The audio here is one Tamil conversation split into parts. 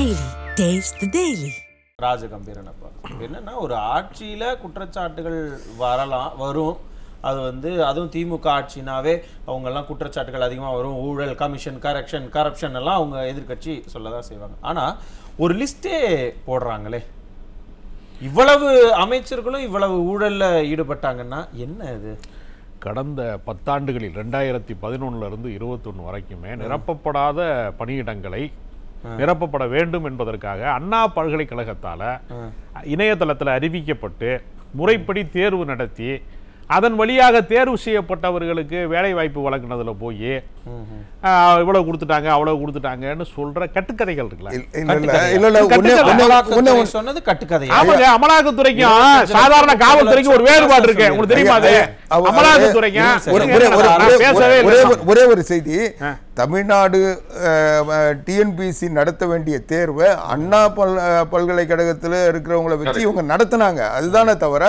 Daily. Taste the Daily. ராஜகம்பீரனப்பா என்னன்னா ஒரு ஆட்சியில குற்றச்சாட்டுகள் வரும் அது வந்து அதுவும் திமுக ஆட்சினாவே அவங்க எல்லாம் குற்றச்சாட்டுகள் அதிகமா வரும் ஊழல் கமிஷன் கரப்ஷன் எல்லாம் அவங்க எதிர்க்கட்சி சொல்லதான் செய்வாங்க ஆனா ஒரு லிஸ்டே போடுறாங்களே இவ்வளவு அமைச்சர்களும் இவ்வளவு ஊழல்ல ஈடுபட்டாங்கன்னா என்ன இது கடந்த 10 ஆண்டுகளில் 2011 இருந்து 21 வரைக்குமே நிரப்பப்படாத பணியிடங்களை நிரப்பப்பட வேண்டும் என்பதற்காக அண்ணா பல்கலைக்கழகத்தால இணையதளத்தில் அறிவிக்கப்பட்டு முறைப்படி தேர்வு நடத்தி அதன் வழியாக தேர்வு செய்யப்பட்டவர்களுக்கு வேலை வாய்ப்பு வழங்கினதுல போய் இவ்வளவு கொடுத்துட்டாங்க அவ்வளவு கொடுத்துட்டாங்கன்னு சொல்ற கட்டுக்கதைகள் இருக்குல்ல சொன்னது கட்டுக்கதை அமலாக்கத்துறைக்கும் சாதாரண காவல்துறைக்கும் ஒரு வேறுபாடு இருக்கு உங்களுக்கு தெரியுமா அது அமலாக்கத்துறைக்கும் ஒரே ஒரு செய்தி தமிழ்நாடு டிஎன்பிசி நடத்த வேண்டிய தேர்வை அண்ணா பல்கலைக்கழகத்தில் இருக்கிறவங்களை வச்சு இவங்க நடத்தினாங்க அதுதானே தவிர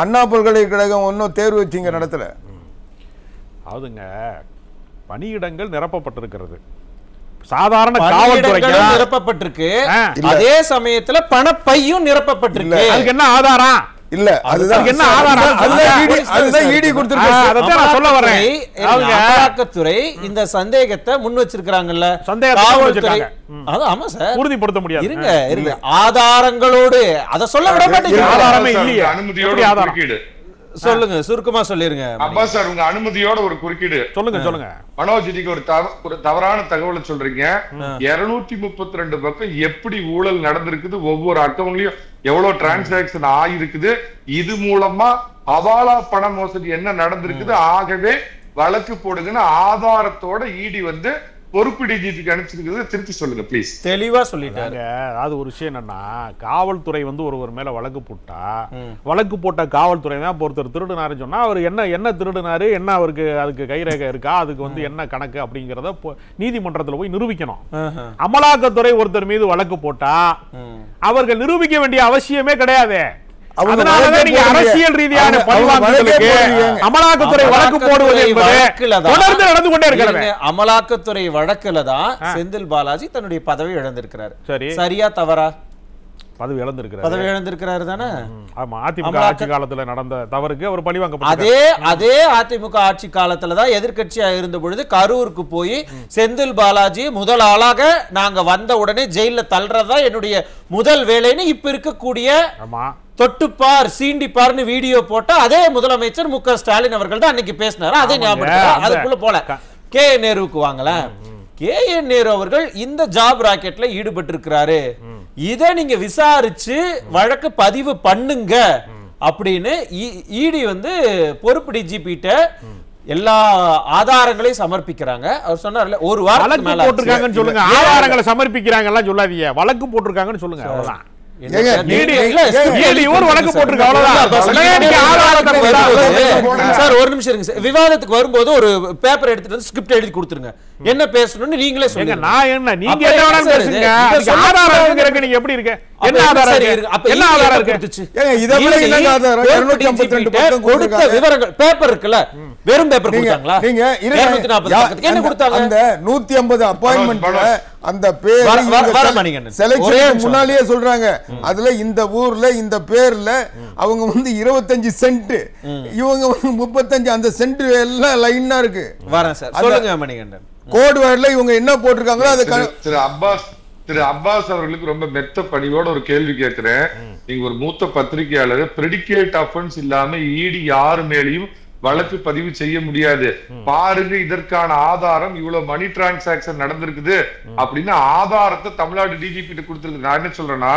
அண்ணா பல்கலைக்கழகம் ஒன்றும் தேர்வு வச்சு இங்க நடத்தல அதுங்க பணியிடங்கள் நிரப்பப்பட்டிருக்கிறது சாதாரண காவல்துறைக்கு நிரப்பப்பட்டிருக்கு அதே சமயத்துல பணப்பையும் நிரப்பப்பட்டிருக்கு அதுக்கு என்ன ஆதாரம் இல்ல அதுதான் என்ன ஆதாரம் அதுதான் ஈடி கொடுத்திருக்காங்க அத நான் சொல்ல வரேன் அமலாக்கத்துறை இந்த சந்தேகத்தை முன் வச்சிருக்காங்கல்ல காவல்துறை அது ஆமா சார் உறுதிப்படுத்த முடியாது இருங்க ஆதாரங்களோடு அத சொல்ல விட மாட்டீங்க ஆதாரமே இல்லையே அனுமதியோட குறுக்கீடு சொல்லுங்க சுருக்கமா சொல்லிருங்க அப்பா சார் உங்க அனுமதியோட ஒரு குறுக்கீடு சொல்லுங்க மனோஜிக்கு ஒரு தவறான தகவலை சொல்றீங்க 232 பக்கம் எப்படி ஊழல் நடந்திருக்குது ஒவ்வொரு அக்கவுண்ட்லயும் எவ்வளவு டிரான்சாக்சன் ஆயிருக்குது இது மூலமா ஹவாலா பண மோசடி என்ன நடந்திருக்குது ஆகவே வழக்கு போடுங்கன்னு ஆதாரத்தோட ஈடி வந்து பொறுப்பு டிஜிபிக்கு அனுப்பிச்சிருக்கிறது திருப்பி சொல்லுங்க ப்ளீஸ் தெளிவா சொல்லிட்டாங்க அது ஒரு விஷயம் என்னன்னா காவல்துறை வந்து ஒருவர் மேல வழக்கு போட்ட காவல்துறை தான் ஒருத்தர் திருடுனாருன்னு சொன்னா அவர் என்ன திருடுனாரு என்ன அவருக்கு அதுக்கு கைரேகை இருக்கா அதுக்கு வந்து என்ன கணக்கு அப்படிங்கறத நீதிமன்றத்துல போய் நிரூபிக்கணும் அமலாக்கத்துறை ஒருத்தர் மீது வழக்கு போட்டா அவர்கள் நிரூபிக்க வேண்டிய அவசியமே கிடையாது அரசியல் ரீதியான பழிவாங்கலுக்கு அமலாக்கத்துறை வழக்கு போடுவது தொடர்ந்து நடந்து கொண்டே இருக்கிறது அமலாக்கத்துறை வழக்குல தான் செந்தில் பாலாஜி தன்னுடைய பதவி இழந்திருக்கிறார் சரியா தவறா பதவி இழந்திருக்கிறாரு தானே ஆமா அதிமுக ஆட்சி காலத்துல நடந்த தவறுக்கு அவர் பழிவாங்கப்பட்டார் அதே அதிமுக ஆட்சி காலத்துல தான் எதிர்க்கட்சியா இருந்த பொழுது கரூருக்கு போய் செந்தில் பாலாஜி முதல் ஆளாக நாங்க வந்த உடனே ஜெயில தள்ளுறதா என்னுடைய முதல் வேலைன்னு இப்ப இருக்கக்கூடிய தொட்டுப்பார் சீண்டிப்பார்னு வீடியோ போட்டா அதே முதலமைச்சர் மு.க. ஸ்டாலின் அவர்கள் தான் அன்னைக்கு பேசினாரு அதே ஞாபகம் அதுக்குள்ள போல கே.என். நேருவுக்கு வாங்கல கே.என். நேரு அவர்கள் இந்த ஜாப் ராக்கெட்ல ஈடுபட்டு இருக்கிறாரு இதை நீங்க விசாரிச்சு வழக்கு பதிவு பண்ணுங்க அப்படின்னு ஈடி வந்து பொறுப்பு டிஜிபிட்ட எல்லா ஆதாரங்களையும் சமர்ப்பிக்கிறாங்க அவர் சொன்னார்ல ஒரு வாரம் போட்டிருக்காங்கன்னு சொல்லுங்க ஆதாரங்களை சமர்ப்பிக்கிறாங்க எல்லாம் சொல்லாதீங்க வழக்கு போட்டிருக்காங்கன்னு சொல்லுங்க அவ்வளவுதான் விவாதத்துக்கு வரும்போது ஒரு பேப்பர் எடுத்துட்டு வந்து ஸ்கிரிப்ட் எழுதி கொடுத்துருங்க என்ன பேசணும்னு நீங்களே சொல்லுங்க நான் என்ன நீங்க என்ன வேணாலும் பேசுங்க ஆதாரம் இருக்குங்க நீங்க எப்படி இருக்கு என்ன ஆதாரம் இருக்கு அப்ப என்ன ஆதாரம் இருக்கு இத விட என்ன ஆதாரம் 252 பக்கம் கொடுத்த விவரங்கள் பேப்பர் இருக்குல வெறும் பேப்பர் கொடுத்தாங்களா நீங்க 240 பக்கத்துக்கு என்ன கொடுத்தாங்க அந்த 150 அப்பாயின்ட்மென்ட்ல அந்த பேர் செலக்ஷன் முன்னாலேயே சொல்றாங்க அதுல இந்த ஊர்ல இந்த பேர்ல அவங்க வந்து 25 சென்ட் இவங்க 35 அந்த சென்ட் எல்லாம் லைனா இருக்கு வரேன் சார் சொல்லுங்க மணிகண்டன் கோட் வேர்ட்ல இவங்க என்ன போட்டுருக்காங்களோ அது திரு அப்பாஸ் அவர்களுக்கு ரொம்ப மெத்த பணியோட ஒரு கேள்வி கேட்கிறேன் நீங்க ஒரு மூத்த பத்திரிகையாளர் பிரெடிகேட் அஃபென்ஸ் இல்லாம ஈடி யாரு மேலேயும் வழக்கு பதிவு செய்ய முடியாது பாருங்க இதற்கான ஆதாரம் இவ்வளவு மணி டிரான்சாக்சன் நடந்திருக்குது அப்படின்னு ஆதாரத்தை தமிழ்நாடு டிஜிபி கொடுத்திருக்கு நான் என்ன சொல்றேன்னா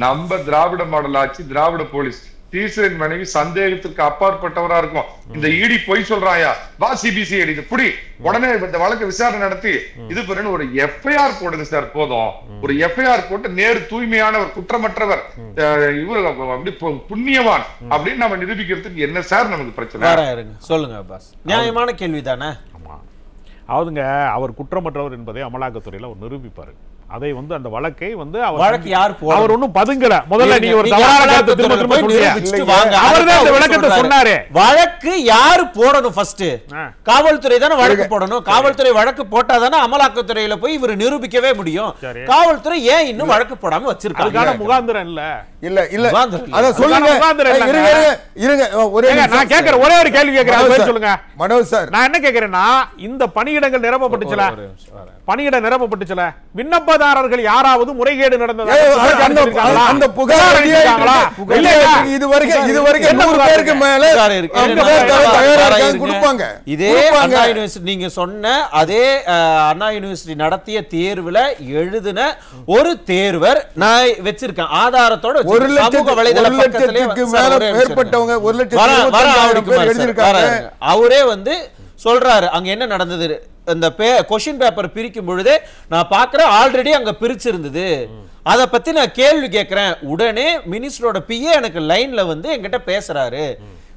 நம்ம திராவிட மாடல் ஆட்சி திராவிட போலீஸ் டீச்சரின் மனைவி சந்தேகத்திற்கு அப்பாற்பட்டவரா இருக்கும் இந்த ஈடி பொய் சொல்றாயா வா சிபிசிஐடி புடி உடனே இந்த வழக்கு விசாரணை நடத்தி இது பண்ணு ஒரு எஃப்ஐஆர் போடுங்க சார் போதும் ஒரு எஃப்ஐஆர் போட்டு நேரு தூய்மையான ஒரு குற்றமற்றவர் இவரு அப்படி புண்ணியவான் அப்படின்னு நம்ம நிரூபிக்கிறதுக்கு என்ன சார் நமக்கு பிரச்சனை சொல்லுங்க பாஸ் நியாயமான கேள்விதானே ஆமா அவருங்க அவர் குற்றமற்றவர் என்பதை அமலாக்கத்துறையில அவர் நிரூபிப்பாரு அதை வந்து அந்த வழக்கை வந்து வழக்கு யார் போடணும்? அவர் ஒண்ணும் பதுங்கல. முதல்ல நீங்க ஒரு தவறான கருத்து திரும்ப திரும்ப சொல்றீங்க. அவர்தான் அந்த விளக்கத்தை சொன்னாரு. வழக்கு யார் போடணும்? ஃபர்ஸ்ட் காவல்துறை தானே வழக்கு போடணும். காவல்துறை வழக்கு போட்டா தானே அமலாக்கத்துறையில போய் இவர் நிரூபிக்கவே முடியும். காவல்துறை ஏன் இன்னும் வழக்கு போடாம வச்சிருக்காங்க? அதுக்கான முகாந்திரம் இல்ல. இல்ல அத சொல்லுங்க. இருங்க ஒரே நான் கேக்குற ஒரே ஒரு கேள்வி கேக்குறேன், சொல்லுங்க மனோஜ் சார். நான் என்ன கேக்குறேன்னா, இந்த பணியிடங்கள் நிரப்பப்பட்டுச்சல, பணியிட நிரப்பப்பட்டுச்சல, விண்ணப்பதாரர்கள் யாராவது முறைகேடு நடந்ததா அந்த புகார் இதுவரைக்கும் 100 பேருக்கு மேல கொடுப்பாங்க. இதே அண்ணா யூனிவர்சிட்டி நீங்க சொன்ன அதே அண்ணா யூனிவர்சிட்டி நடத்திய தேர்வுல எழுதின ஒரு தேர்வர் நான் வச்சிருக்கேன் ஆதாரத்தோட. 1,00,000 மேல மேற்பட்டவங்க 1,00,000 எழுதிருக்காங்க. அவரே வந்து சொல்றாரு அங்க என்ன நடந்தது. அந்த கொஸ்டின் பேப்பர் பிரிக்கும் பொழுதே நான் பாக்குறேன் ஆல்ரெடி அங்க பிரிச்சிருந்தது. அத பத்தி நான் கேள்வி கேட்கிறேன். உடனே மினிஸ்டரோட பிஏ எனக்கு லைன்ல வந்து என்கிட்ட பேசுறாரு.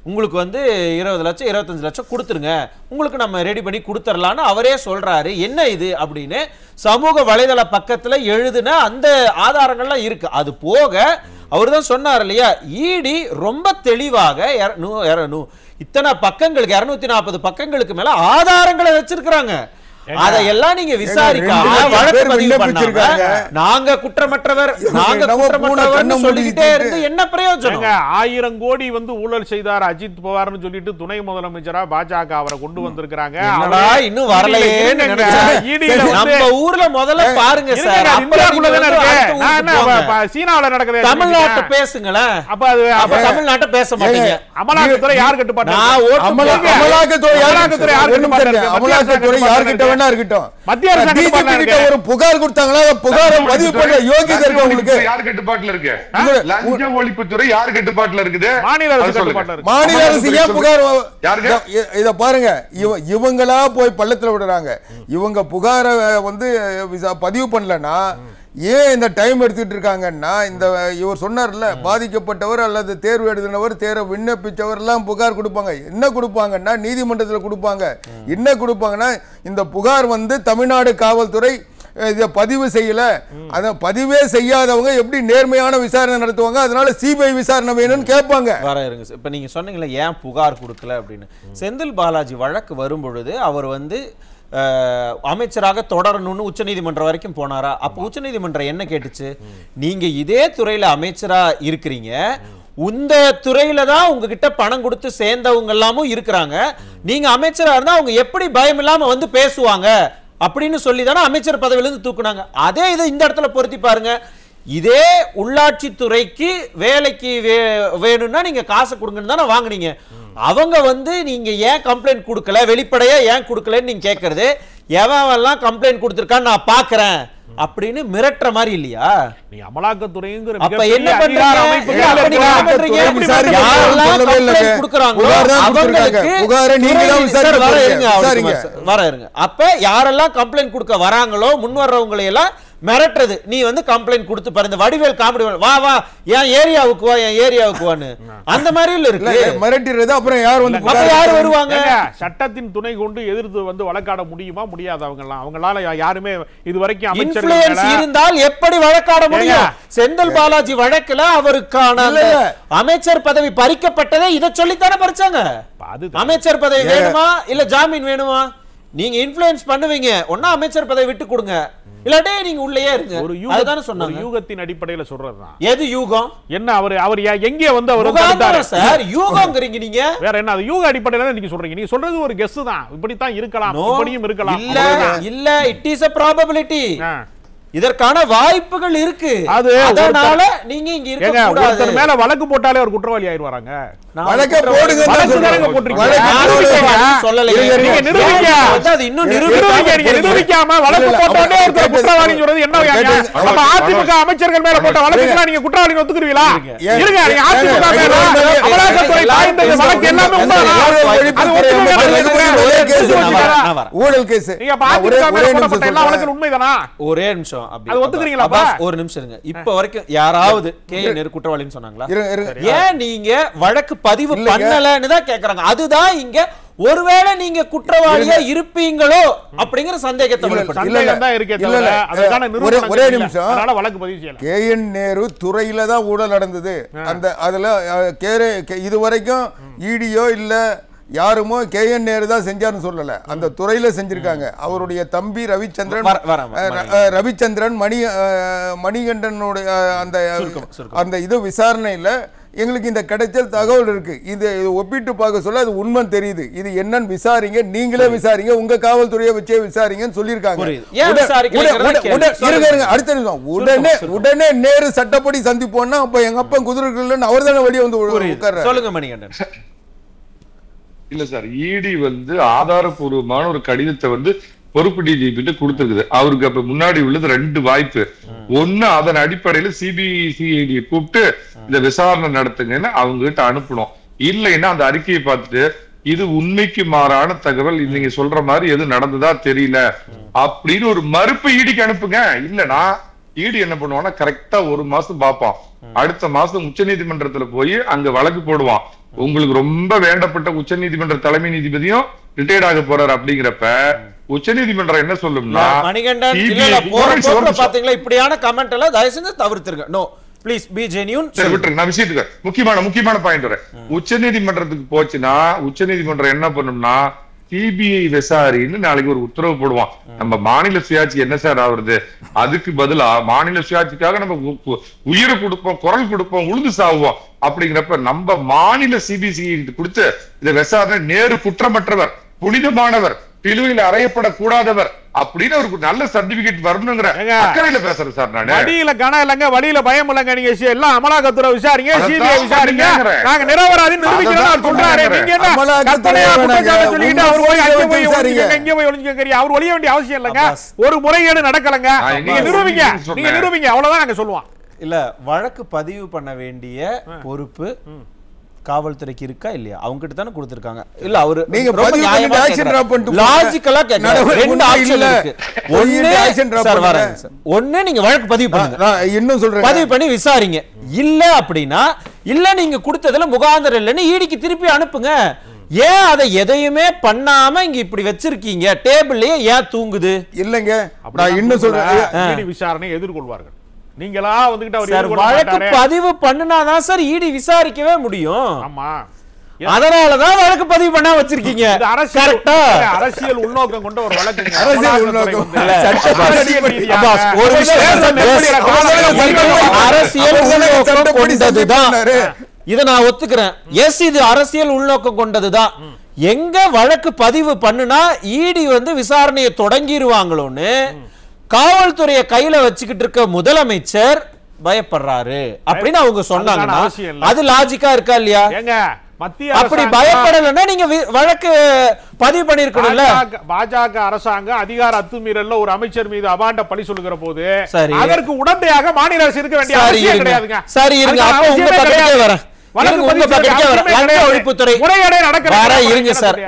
உங்களுக்கு வந்து 20 லட்சம் 25 லட்சம் கொடுத்துருங்க, உங்களுக்கு நம்ம ரெடி பண்ணி கொடுத்துடலான்னு அவரே சொல்றாரு. என்ன இது அப்படின்னு சமூக வலைதள பக்கத்துல எழுதின அந்த ஆதாரங்கள்லாம் இருக்கு. அது போக அவர் தான் சொன்னார் இல்லையா, இடி ரொம்ப தெளிவாக இத்தனை பக்கங்களுக்கு 240 பக்கங்களுக்கு மேல ஆதாரங்களை வச்சிருக்கிறாங்க. அதையெல்லாம் நீங்க விசாரிக்காம வழக்கு பதிவு பண்ணாங்க. நாங்க குற்றமற்றவர் சொல்லிக்கிட்டே இருந்து என்ன பிரயோஜனம்? 1000 கோடி வந்து ஊழல் செய்தார் அஜித் பவார்னு சொல்லிட்டு துணை முதலமைச்சரா பாஜக அவரை கொண்டு வந்திருக்காங்க. இன்னும் வரலையே. நம்ம ஊர்ல முதல்ல பாருங்க சார், சீனாவுல நடக்குது. தமிழ்நாட்டை பேசுங்களேன். அப்ப தமிழ்நாட்டை பேச மாட்டீங்க. அமலாக்கத்துறை யார் கட்டுப்பாடு? அமலாக்கத்துறை யார்கிட்ட இருக்கட்டும். மத்திய அரசு ஒரு புகார் கொடுத்தாங்களா? புகார் பதிவு பண்ண யோகியதை இருக்கு உங்களுக்கு? யார் கட்டுப்பாட்டுல இருக்கு? லஞ்ச ஒழிப்புத்துறை யார் கட்டுப்பாட்டுல இருக்குது? மாநில அரசு கட்டுப்பாட்டுல இருக்கு. மாநில அரசு ஏன் புகார் இத பாருங்க, இவங்களா போய் பள்ளத்துல விடுறாங்க. இவங்க புகாரை வந்து பதிவு பண்ணலன்னா ஏன் இந்த டைம் எடுத்துட்டு இருக்காங்கன்னா, இந்த இவர் சொன்னார்ல, பாதிக்கப்பட்டவர் அல்லது தேர்வு எழுதினவர், தேர்வு விண்ணப்பிச்சவர் எல்லாம் புகார் கொடுப்பாங்க. என்ன கொடுப்பாங்கன்னா நீதிமன்றத்தில் கொடுப்பாங்க. என்ன கொடுப்பாங்கன்னா, இந்த புகார் வந்து தமிழ்நாடு காவல்துறை இதை பதிவு செய்யல, அத பதிவே செய்யாதவங்க எப்படி நேர்மையான விசாரணை நடத்துவாங்க? அதனால சிபிஐ விசாரணை வேணும்னு கேட்பாங்க. இப்ப நீங்க சொன்னீங்களா ஏன் புகார் கொடுக்கல அப்படின்னு. செந்தில் பாலாஜி வழக்கு வரும்பொழுது அவர் வந்து அமைச்சராக தொடரணும்னு உச்சநீதிமன்றம் வரைக்கும் போனாரா? அப்ப உச்சநீதிமன்றம் என்ன கேட்டுச்சு? நீங்க இதே துறையில அமைச்சரா இருக்கிறீங்க, இந்த துறையில தான் உங்ககிட்ட பணம் கொடுத்து சேர்ந்தவங்க எல்லாமும் இருக்கிறாங்க, நீங்க அமைச்சரா இருந்தா அவங்க எப்படி பயம் இல்லாம வந்து பேசுவாங்க அப்படின்னு சொல்லி தானே அமைச்சர் பதவியிலிருந்து தூக்குனாங்க. அதே இதை இந்த இடத்துல பொருத்தி பாருங்க. இதே உள்ளாட்சி துறைக்கு வேலைக்கு வேணும்னா நீங்க காசு கொடுங்கன்னு தானே வாங்குனீங்க. அவங்க வந்து நீங்க ஏன் கம்ப்ளைண்ட் கொடுக்கல, வெளிப்படையா ஏன் கொடுக்கலன்னு நீங்க கேட்கறது, எவெல்லாம் கம்ப்ளைண்ட் கொடுத்திருக்கான்னு நான் பாக்குறேன் அப்படின்னு மிரட்டுற மாதிரி இல்லையா? நீ அமலாக்கத்துறைங்கிற அப்ப என்ன பண்றீங்க? அப்ப யாரெல்லாம் கம்ப்ளைண்ட் கொடுக்க வராங்களோ முன் வர்றவங்களை எல்லாம் மிரட்டுறது. நீ வந்து கம்ப்ளைண்ட் கொடுத்து பாரு. இந்த வடிவேல் காமெடி வா வா என் ஏரியாவுக்கு வா, என் ஏரியாவுக்கு வான்னு அந்த மாதிரி இருக்கு மிரட்டிடுறது. அப்புறம் யார் வந்து யார் வருவாங்க? சட்டத்தின் துணை கொண்டு எதிர்த்து வந்து வழக்காட முடியுமா? முடியாது. அவங்களால யாருமே இதுவரைக்கும் இன்ஃப்ளூயன்ஸ் இருந்தால் எப்படி வழக்காட முடியும்? செந்தில் பாலாஜி வழக்குல அவருக்கான அமைச்சர் பதவி பறிக்கப்பட்டதே இதை சொல்லித்தானே பறிச்சாங்க. அமைச்சர் பதவி வேணுமா இல்ல ஜாமீன் வேணுமா? நீங்க இன்ஃப்ளூயன்ஸ் பண்ணுவீங்க, ஒன்னா அமைச்சர் பதவி விட்டு கொடுங்க, இல்லாட்டே நீங்க உள்ளேயே இருங்க. அதுதானே சொன்னாங்க. யூகத்தின் அடிப்படையில சொல்றதுதான். எது யூகம்? என்ன அவர் எங்கே வந்து அவர் சார் யூகம்ங்கறீங்க நீங்க? வேற என்ன? அது யூக அடிப்படையில நீங்க சொல்றீங்க. நீங்க சொல்றது ஒரு கெஸ் தான். இப்படி தான் இருக்கலாம், இப்படியும் இருக்கலாம். இல்ல இட் இஸ் a probability. இதற்கான வாய்ப்புகள் இருக்கு. அதனால நீங்க இங்க இருக்க கூடாது. ஒருத்தர் மேல வழக்கு போட்டாலே ஒரு குற்றவாளி ஆயிடுவாங்க. வழக்க போடுங்க. வழக்கு போடுறீங்க. சொல்லலையே. நீங்க நிரூபிங்க. அது இன்னும் நிரூபிக்காம வழக்கு போட்டோனே ஒரு குற்றவாளி சொல்றது என்ன? அப்ப அதிமுக அமைச்சர்கள் மேல போட்ட வழக்குக்கு நீங்க குற்றவாளி ஒத்துக்குறீங்களா? இருங்க. நீங்க அதிமுக மேல அமலாக்கத்துறை பாய்ந்த வழக்கு எல்லாமே உண்மைதான். அது ஊழல் கேஸ். நீங்க அதிமுக மேல போட்ட எல்லா வழக்கும் உண்மைதானா? ஒரே நிமிஷம் நிமிஷம் அப்படி அது ஒத்துக்கிறீங்களா ஒரு நிமிஷம் இருங்க. இப்ப வரைக்கும் யாராவது கேஎன் குற்றவாளின்னு சொன்னாங்களா? ஏன் நீங்க வழக்கு பதிவு பண்ணலன்னு தான் கேக்குறாங்க. அதுதான் இங்க ஒருவேளை நீங்க குற்றவாளியா இருப்பீங்களோ அப்படிங்கிற சந்தேகத்தை ஒரே நிமிஷம். கேஎன் நேரு துறையில தான் ஊழல் நடந்தது. அந்த அதுல இதுவரைக்கும் ஈடியோ இல்ல யாருமோ கேஎன் நேரு தான் செஞ்சாருன்னு சொல்லல, அந்த துறையில செஞ்சிருக்காங்க. அவருடைய தம்பி ரவிச்சந்திரன் மணிகண்டனுடைய அந்த இது விசாரணையில எங்களுக்கு இந்த கிடைச்சல் தகவல் இருக்கு. இது ஒப்பிட்டு பார்க்க சொல்ல அது உண்மை தெரியுது. இது என்னன்னு விசாரிங்க, நீங்களே விசாரிங்க, உங்க காவல்துறையை வச்சே விசாரிங்கன்னு சொல்லியிருக்காங்க. அடுத்த நிமிஷம் உடனே நேரு சட்டப்படி சந்திப்போம்னா அப்ப எங்க அப்பா குதிரை அவர் தானே வெளியே வந்து சொல்லுங்க மணிகண்டன். இல்ல சார், இடி வந்து ஆதாரபூர்வமான ஒரு கடிதத்தை பொறுப்பு டிஜிபி கொடுத்திருக்குது. அவருக்கு அப்ப முன்னாடி உள்ளது 2 வாய்ப்பு. ஒண்ணு, அதன் அடிப்படையில சிபிசிஐடி கூப்பிட்டு இந்த விசாரணை நடத்துங்கன்னு அவங்க கிட்ட அனுப்பணும். இல்லைன்னா அந்த அறிக்கையை பார்த்துட்டு இது உண்மைக்கு மாறான தகவல், நீங்க சொல்ற மாதிரி எது நடந்ததா தெரியல அப்படின்னு ஒரு மறுப்பு ஈடிக்கு அனுப்புங்க. இல்லனா ஈடி என்ன பண்ணுவான்னா கரெக்டா 1 மாசம் பார்ப்பான். அடுத்த மாசம் உச்ச நீதிமன்றத்துல போய் அங்க வழக்கு போடுவான். உங்களுக்கு ரொம்ப வேண்டப்பட்ட உச்ச நீதிமன்ற தலைமை நீதிபதியும் ரிட்டையர்ட் ஆக போறாரு. அப்படிங்கிறப்ப உச்ச நீதிமன்றம் என்ன சொல்லும்னா, மணிகண்டன் பாத்தீங்களா இப்படியான கமெண்ட் எல்லாம் தயவு செஞ்சு தவிர்த்துருங்க. No please be genuine. நான் விஷயத்துக்கு முக்கியமான பாயிண்ட் வரேன். உச்ச நீதிமன்றத்துக்கு போச்சுன்னா உச்ச நீதிமன்றம் என்ன பண்ணும்னா சிபிஐ விசாரின்னு நாளைக்கு ஒரு உத்தரவு போடுவான். நம்ம மாநில சுயாட்சி என்ன சார் ஆகுறது? அதுக்கு பதிலா மாநில சுயாட்சிக்காக நம்ம உயிரை கொடுப்போம், குரல் கொடுப்போம், உழுது சாவுவோம். அப்படிங்கிறப்ப நம்ம மாநில சிபிசிஐ கொடுத்து இந்த விசாரணை நேரு குற்றமற்றவர், புனிதமானவர், பிலுவையில் அறையப்படக்கூடாதவர் அப்படின்னு அவருக்கு நல்ல சர்டிபிகேட் வரணுங்கிற அக்கறையில பேசுறேன் சார். நான் வழியில கணம் இல்லங்க, வழியில பயம் இல்லங்க. நீங்க எல்லாம் அமலாக்கத்துறை விசாரிங்க, சிபிஐ விசாரிங்க, நாங்க நிரபராதி நிரூபிக்கிறோம் சொல்றாரு. நீங்க என்ன கற்பனையா குற்றச்சாட்டு சொல்லிட்டு அவர் போய் அங்க போய் ஒளிஞ்சுக்கறியா? அவர் ஒளிய வேண்டிய அவசியம் இல்லங்க. ஒரு முறைகேடு நடக்கலங்க, நீங்க நிரூபிங்க, அவ்வளவுதான் நாங்க சொல்லுவோம். இல்ல வழக்கு பதிவு பண்ண வேண்டிய பொறுப்பு காவல்துறைக்கு இருக்கா இல்லையா? அவங்க கிட்ட தானே கொடுத்திருக்காங்க. இல்ல அவரு நீங்க லாஜிக்கலா கேக்குறீங்க. 2 ஆப்ஷன் இருக்கு. ஒண்ணு நீங்க வழக்கு பதிவு பண்ணுங்க, இன்னும் சொல்றேன் பதிவு பண்ணி விசாரிங்க. இல்ல அப்படின்னா இல்ல நீங்க கொடுத்ததுல முகாந்திரம் இல்லன்னு ஈடிக்கு திருப்பி அனுப்புங்க. ஏன் அதை எதையுமே பண்ணாம இங்க இப்படி வச்சிருக்கீங்க? டேபிள்லயே ஏன் தூங்குது? இல்லங்க நான் இன்னும் சொல்றேன், விசாரணை எதிர்கொள்வார்கள். நீங்களா வந்துகிட்ட வழக்கு பதிவு பண்ணுனாதான் சார் ஈடி விசாரிக்கவே முடியும். ஆமா, அதனாலதான் வழக்கு பதிவு பண்ண வச்சிருக்கீங்க. அரசியல் உள்நோக்கம் கொண்ட ஒரு வழக்கு. அரசியல் உள்நோக்கம் கொண்டதுதான், இதை நான் ஒத்துக்கிறேன். எஸ், இது அரசியல் உள்நோக்கம் கொண்டதுதான். எங்க வழக்கு பதிவு பண்ணுனா ஈடி விசாரணையை தொடங்கிடுவாங்களோன்னு காவல்துறையை கையில வச்சுக்கிட்டு இருக்க முதலமைச்சர் பயப்படுறாரு அப்படின்னு அவங்க சொன்னாங்கன்னா அது லாஜிக்கா இருக்கா இல்லையா? அப்படி பயப்படலன்னா நீங்க வழக்கு பதிவு பண்ணிருக்கணும்ல. பாஜக அரசாங்கம் அதிகார அத்துமீறல்ல ஒரு அமைச்சர் மீது அபாண்ட பழி சொல்லுகிற போது அதற்கு உடந்தையாக மாநில அரசு இருக்க வேண்டிய அவசியம் கிடையாதுங்க. சரி இருங்க, அப்ப உங்க பக்கத்துக்கே வரேன்.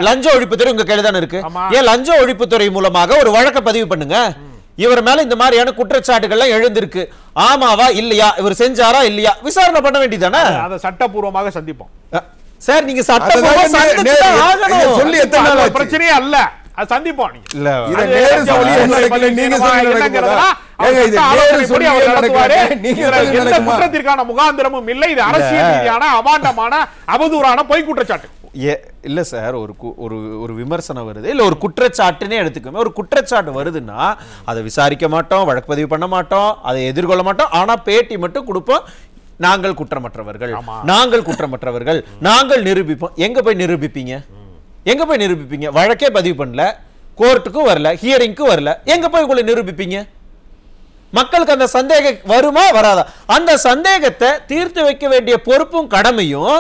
லஞ்ச ஒழிப்புத்துறை உங்க கையில தானே இருக்கு. ஏன் லஞ்ச ஒழிப்புத்துறை மூலமாக ஒரு வழக்கு பதிவு பண்ணுங்க. இவர் மேல இந்த மாதிரியான குற்றச்சாட்டுகள் எழுந்திருக்கு, ஆமாவா இல்லையா, இவர் செஞ்சாரா இல்லையா, விசாரணை பண்ண வேண்டியதானே. அதை சட்டபூர்வமாக சந்திப்போம் சார். நீங்க சட்டபூர்வமா சொல்லி எத்தனை நாள் பிரச்சனையே அல்ல, அது சந்திப்போம். குற்றத்திற்கான முகாந்திரமும் இல்லை. இது அரசியல் ரீதியான அபாண்டமான அவதூறான பொய் குற்றச்சாட்டு இல்ல சார். ஒரு விமர்சனம் வருது, இல்ல ஒரு குற்றச்சாட்டுன்னே எடுத்துக்கோங்க. ஒரு குற்றச்சாட்டு வருதுன்னா அதை விசாரிக்க மாட்டோம், வழக்கு பதிவு பண்ண மாட்டோம், அதை எதிர்கொள்ள மாட்டோம். ஆனா பேட்டி மட்டும் கொடுப்போம். நாங்கள் குற்றமற்றவர்கள், நாங்கள் குற்றமற்றவர்கள், நாங்கள் நிரூபிப்போம். எங்க போய் நிரூபிப்பீங்க? எங்க போய் நிரூபிப்பீங்க? வழக்கே பதிவு பண்ணல, கோர்ட்டுக்கும் வரல, ஹியரிங்க்கும் வரல, எங்க போய் உங்களை நிரூபிப்பீங்க? மக்களுக்கு அந்த சந்தேகம் வருமா வராதா? அந்த சந்தேகத்தை தீர்த்து வைக்க வேண்டிய பொறுப்பும் கடமையும்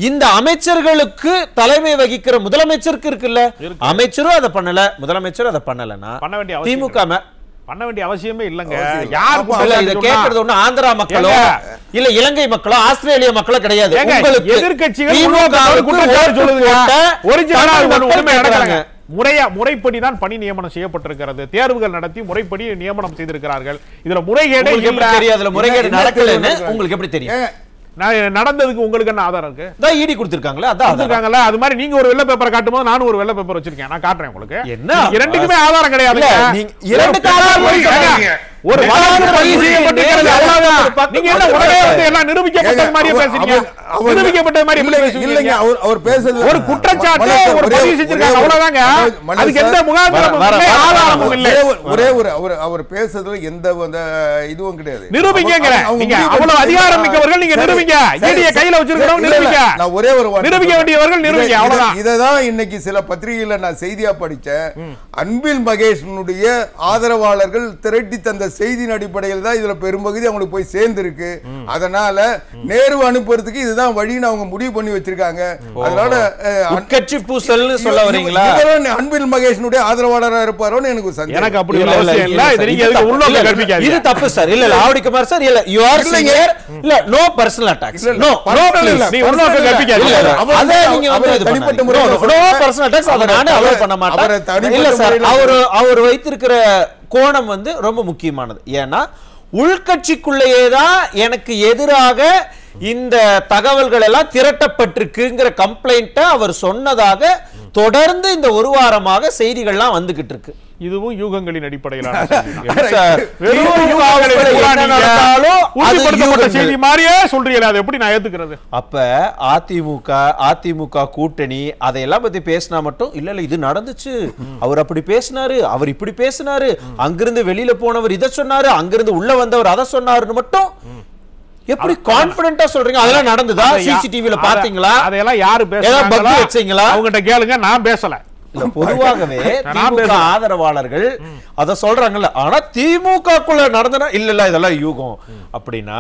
இந்த அமைச்சர்களுக்கு தலைமை வகிக்கிற முதலமைச்சருக்கு இருக்குல்ல. அமைச்சரும் அதை பண்ணல, முதலமைச்சரும் அதை பண்ணலன்னா திமுக பண்ண வேண்டிய அவசியமே இல்லங்க. யார் இத கேக்குறது? ஒண்ணு ஆந்திரா மக்களோ இல்ல இலங்கை மக்களோ ஆஸ்திரேலியா மக்களோ கிடையாது. உங்களுக்கு எதிர்க்கட்சிகள் முறைப்படி தான் பணி நியமனம் செய்யப்பட்டிருக்கிறது. தேர்வுகள் நடத்தி முறைப்படி நியமனம் செய்திருக்கிறார்கள். இதுல முறைகேடு தெரியாது, முறைகேடு நடக்கலன்னு உங்களுக்கு எப்படி தெரியும்? நடந்ததுக்கு உங்களுக்கு என்ன ஆதாரம் இருக்கு? இடி கொடுத்திருக்காங்களா? அதான் கொடுத்திருக்காங்கல. அது மாதிரி நீங்க ஒரு வெள்ளை பேப்பரை காட்டும்போது நானும் ஒரு வெள்ளை பேப்பர் வச்சிருக்கேன், நான் காட்டுறேன் உங்களுக்கு. என்ன இரண்டுக்குமே ஆதாரம் கிடையாது. இரண்டுக்கு ஆதாரம் ஒரு வழக்கு பதிவு செய்யப்பட்டிருக்கிறது, அவ்வளவுதான். நீங்க என்ன உடனே வந்து எல்லாம் நிரூபிக்கப்பட்டது மாதிரி பேசுறீங்க? நிரூபிக்கப்பட்டது மாதிரி இல்லைங்க, அவர் பேசுறது ஒரு குற்றச்சாட்டு, ஒரு பதிவு செஞ்சிருக்காங்க, அவ்வளவுதாங்க. அதுக்கு எந்த முகாந்திரமும் இல்லை, ஆதாரமும் இல்லை. அவர் பேசுறதுல எந்த இதுவும் கிடையாது. நிரூபிக்கங்கறேன். நீங்க அவ்வளவு அதிகாரம் மிக்கவர்கள், நீங்க நிரூபிங்க. ஈடியை கையில வச்சிருக்கறவங்க நிரூபிங்க. நான் ஒரே ஒரு நிரூபிக்க வேண்டியவர்கள் நிரூபிங்க, அவ்வளவுதான். இததான் இன்னைக்கு சில பத்திரிகையில நான் செய்தியா படிச்சேன். அன்பில் மகேஷனுடைய ஆதரவாளர்கள் திரட்டி தந்த செய்தியின் அடிப்படையில் தான் இதுல பெரும்பகுதி அவங்களுக்கு போய் சேர்ந்திருக்கு. அதனால நேரு அனுப்புறதுக்கு இதுதான் வழின்னு அவங்க முடிவு பண்ணி வச்சிருக்காங்க. அதனால உட்கட்சி பூசல்னு சொல்ல வரீங்களா? அன்பில் மகேஷனுடைய ஆதரவாளராக இருப்பாரோன்னு எனக்கு சந்தேகம். எனக்கு அப்படி ஒரு அவசியம் இல்ல. இது நீங்க எதுக்கு உள்ள கற்பிக்காதீங்க. இது தப்பு சார். இல்ல ஆவடிக்குமார் சார், இல்ல யூ ஆர் சிங்கர், இல்ல நோ பர்சனல் அட்டாக்ஸ். நோ நீ உள்ள கற்பிக்காதீங்க. அத நீங்க வந்து தனிப்பட்ட முறையில் நோ பர்சனல் அட்டாக்ஸ் அத நானே அலோவ் பண்ண மாட்டேன். இல்ல சார், அவர் வைத்திருக்கிற கோணம் வந்து ரொம்ப முக்கியமானது. ஏன்னா உள்கட்சிக்குள்ளேயே தான் எனக்கு எதிராக இந்த தகவல்கள் எல்லாம் திரட்டப்பட்டிருக்குங்கிற கம்ப்ளைண்ட்டை அவர் சொன்னதாக தொடர்ந்து இந்த ஒரு வாரமாக செய்திகள்லாம் வந்துகிட்டு இருக்கு. இதுவும் யூகங்களின் அடிப்படையிலான செய்தி மாதிரியே சொல்றீங்க. அதை எப்படி நான் ஏத்துக்கிறது? அப்ப அதிமுக கூட்டணி அதையெல்லாம் பத்தி பேசினா மட்டும் இல்ல இது நடந்துச்சு, அவர் அப்படி பேசினாரு, அவர் இப்படி பேசினாரு, அங்கிருந்து வெளியில போனவர் இதை சொன்னாரு, அங்கிருந்து உள்ள வந்தவர் அதை சொன்னாருன்னு மட்டும் எப்படி கான்ஃபிடென்ட்டா சொல்றீங்க? அதெல்லாம் நடந்துதா? சிசிடிவில பாத்தீங்களா? அதெல்லாம் யாரு பேசுறீங்களா? அவங்ககிட்ட கேளுங்க, நான் பேசல. பொதுவாகவே திமுக ஆதரவாளர்கள் அத சொல்றாங்கல்ல, ஆனா திமுகக்குள்ள நடந்தனா இல்ல இதெல்லாம் யூகம் அப்படின்னா,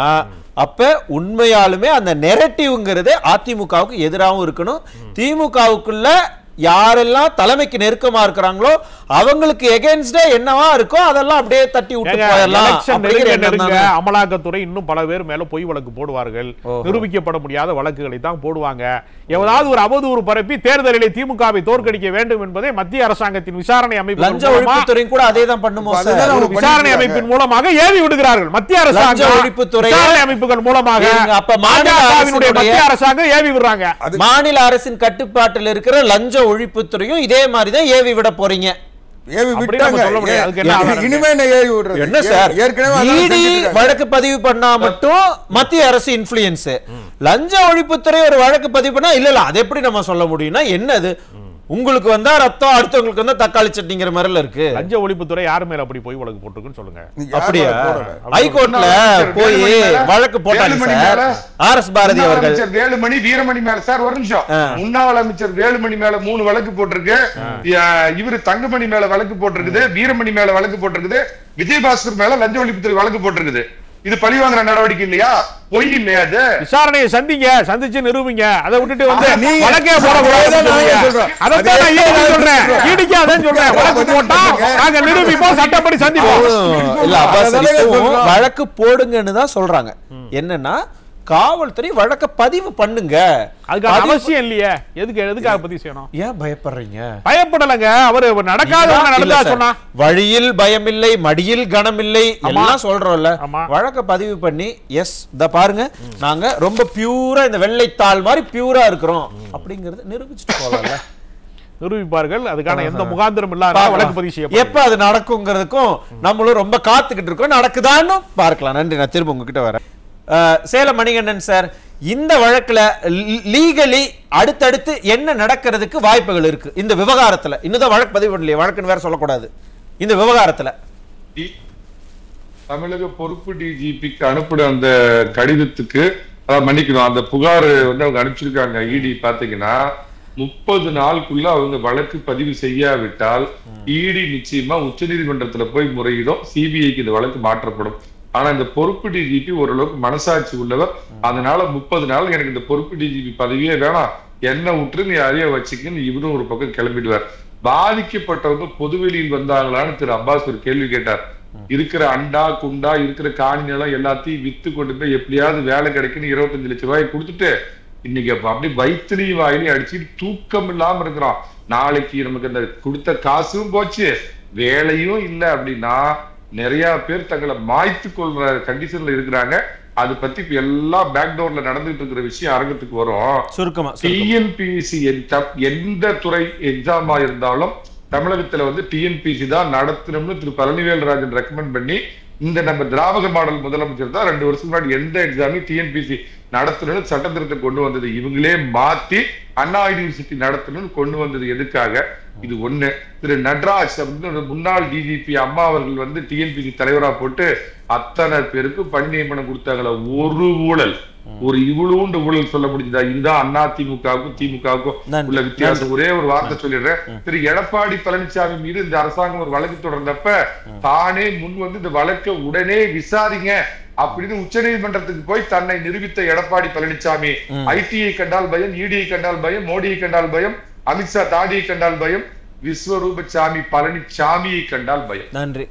அப்ப உண்மையாலுமே அந்த நெரட்டிவ்ங்கிறது அதிமுகவுக்கு எதிராகவும் இருக்கணும். திமுகவுக்குள்ள யாரெல்லாம் தலைமைக்கு நெருக்கமா இருக்கிறாங்களோ அவங்களுக்கு எகென்ஸ்டா என்னவா இருக்கோ அதெல்லாம் அப்படியே தட்டி விட்டு போயிடலாம். அமலாக்கத்துறை இன்னும் பல பேர் மேல பொய் வழக்கு போடுவார்கள். நிரூபிக்கப்பட முடியாத வழக்குகளை தான் போடுவாங்க. ஏதாவது ஒரு அவதூறு பரப்பி தேர்தலிலே திமுகவை தோற்கடிக்க வேண்டும் என்பதை மத்திய அரசாங்கத்தின் விசாரணை அமைப்பு, லஞ்ச ஒழிப்புத்துறை கூட அதே தான் பண்ணுமோ சார். விசாரணை அமைப்பின் மூலமாக ஏவி விடுகிறார்கள். மத்திய அரசாங்க ஒழிப்புத்துறை அமைப்புகள் மூலமாக அப்ப மத்திய அரசாங்கம் ஏவி விடுறாங்க. மாநில அரசின் கட்டுப்பாட்டில் இருக்கிற லஞ்ச ஒழிப்புத்துறையும் இதே மாதிரி தான் ஏவி விட போறீங்க. வழக்கு பதிவு பண்ணா மட்டும் மத்திய அரசு இன்ஃப்ளூயன்ஸ், லஞ்ச ஒழிப்புத்துறை ஒரு வழக்கு பதிவு பண்ணா இல்ல அது எப்படி நம்ம சொல்ல முடியும்னா என்னது? உங்களுக்கு வந்தா ரத்தம், அடுத்தவங்களுக்கு வந்தா தக்காளி சட்னிங்கிற மாதிரில இருக்கு. லஞ்ச ஒழிப்புத்துறை யாரு மேல அப்படி போய் வழக்கு போட்டுருக்குன்னு சொல்லுங்க. அப்படியா? ஹைகோர்ட்ல போய் வழக்கு போட்டாங்க சார் ஆர்எஸ் பாரதி அவர்கள். வேலுமணி வீரமணி மேல சார் ஒரு நிமிஷம், முன்னாள் அமைச்சர் வேலுமணி மேல 3 வழக்கு போட்டிருக்கு. இவரு தங்கமணி மேல வழக்கு போட்டிருக்குது, வீரமணி மேல வழக்கு போட்டிருக்குது, விஜயபாஸ்கர் மேல லஞ்ச ஒழிப்புத்துறை வழக்கு போட்டிருக்குது. இது பழிவாங்குற நடவடிக்கை இல்லையா? பொய் இல்லையா? அது விசாரணையை சந்திச்சு நிரூபிங்க. அதை விட்டுட்டு வந்து வழக்கே போடக்கூடாது. வழக்கு போட்டா நாங்க நிரூபிப்போம், சட்டப்படி சந்திப்போம். வழக்கு போடுங்கன்னு தான் சொல்றாங்க. என்னன்னா காவல்துறை வழக்க பதிவு பண்ணுங்க. அதுக்கு அவசியம் இல்லையே. எதுக்காக பதிவு செய்யணும்? ஏன் பயப்படுறீங்க? பயப்படலங்க. அவரு நடக்காத நடந்தா சொன்னா வழியில் பயமில்லை, மடியில் கனமில்லை எல்லாம் சொல்றோம்ல. வழக்க பதிவு பண்ணி எஸ் இத பாருங்க, நாங்க ரொம்ப பியூரா இந்த வெள்ளைத்தாள் மாதிரி பியூரா இருக்கிறோம் அப்படிங்கறது நிரூபிச்சுட்டு போகலாம்ல. நிரூபிப்பார்கள். அதுக்கான எந்த முகாந்திரம் இல்லாத வழக்கு பதிவு செய்ய எப்ப அது நடக்குங்கிறதுக்கும் நம்மளும் ரொம்ப காத்துக்கிட்டு இருக்கோம். நடக்குதான்னு பார்க்கலாம். நன்றி. நான் திரும்ப உங்ககிட்ட வரேன். சேலம் மணிகண்டன் சார், இந்த வழக்குல லீகலி அடுத்தடுத்து என்ன நடக்கிறதுக்கு வாய்ப்புகள் இருக்கு இந்த விவகாரத்துல? இன்னும் வழக்கு பதிவு பண்ணலையே, வழக்குன்னு வேற சொல்லக்கூடாது. இந்த விவகாரத்துல தமிழக பொறுப்பு டிஜிபிக்கு அனுப்பின அந்த கடிதத்துக்கு மன்னிக்கணும், அந்த புகார் வந்து அவங்க அனுப்பிச்சிருக்காங்க. இடி பாத்தீங்கன்னா 30 நாளுக்குள்ள அவங்க வழக்கு பதிவு செய்யாவிட்டால் இடி நிச்சயமா உச்ச நீதிமன்றத்துல போய் முறையிடும். சிபிஐக்கு இந்த வழக்கு மாற்றப்படும். ஆனா இந்த பொறுப்பு டிஜிபி ஓரளவுக்கு மனசாட்சி உள்ளவர். அதனால 30 நாள் எனக்கு இந்த பொறுப்பு டிஜிபி பதவியே வேணாம், என்ன விட்டு நீ அறிய வச்சுக்குன்னு இவரும் ஒரு பக்கம் கிளம்பிடுவார். பாதிக்கப்பட்டவங்க பொதுவெளியில் வந்தாங்களான்னு திரு அப்பாஸ் ஒரு கேள்வி கேட்டார். இருக்கிற அண்டா குண்டா இருக்கிற காணி நிலம் எல்லாத்தையும் வித்து கொண்டு போய் எப்படியாவது வேலை கிடைக்குன்னு 25 லட்சம் ரூபாய் கொடுத்துட்டு இன்னைக்கு அப்படி வயிற்றுலையும் வாயிலையும் அடிச்சு தூக்கம் இல்லாம இருக்கிறோம். நாளைக்கு நமக்கு அந்த கொடுத்த காசும் போச்சு, வேலையும் இல்லை அப்படின்னா நிறைய பேர் தங்களை மாய்த்து கொள்ற கண்டிஷன்ல இருக்கிறாங்க. அது பத்தி இப்ப எல்லா பேக்டோர்ல நடந்துட்டு இருக்கிற விஷயம் அரங்கத்துக்கு வரும். சுருக்கமா டிஎன்பிஎஸ்சி எந்த துறை எக்ஸாமா இருந்தாலும் தமிழகத்துல வந்து டிஎன்பிஎஸ்சி தான் நடத்தணும்னு திரு பழனிவேல்ராஜன் ரெக்கமெண்ட் பண்ணி இந்த நம்ம திராவிட மாடல் முதலமைச்சர் தான் 2 வருஷம் முன்னாடி எந்த எக்ஸாமையும் டிஎன்பிஎஸ்சி நடத்தணும்னு சட்ட திருத்தம் கொண்டு வந்தது. இவங்களே மாத்தி அண்ணா யூனிவர்சிட்டி நடத்தணும்னு கொண்டு வந்தது எதுக்காக? இது ஒண்ணு. திரு நடராஜ் அப்படின்னு முன்னாள் டிஜிபி அம்மா அவர்கள் வந்து டிஎன்பிஎஸ்சி தலைவரா போட்டு அத்தனை பேருக்கு பணி நியமனம் கொடுத்தாங்களா? ஒரு ஊழல், ஒரு இவ்வளவுண்டு ஊழல் சொல்ல முடிஞ்சதா? இதுதான் அதிமுகவுக்கும் திமுகவுக்கும் உள்ள வித்தியாசம். ஒரே ஒரு வார்த்தை சொல்லிடுறேன். திரு எடப்பாடி பழனிசாமி மீது இந்த அரசாங்கம் ஒரு வழக்கு தொடர்ந்தப்ப தானே முன் வந்து இந்த வழக்கை உடனே விசாரிங்க அப்படின்னு உச்ச நீதிமன்றத்துக்கு போய் தன்னை நிரூபித்த எடப்பாடி பழனிசாமி ஐடியை கண்டால் பயம், இடியை கண்டால் பயம், மோடியை கண்டால் பயம், அமித்ஷா தாடியை கண்டால் பயம், விஸ்வரூப சாமி பழனிசாமியை கண்டால் பயம். நன்றி.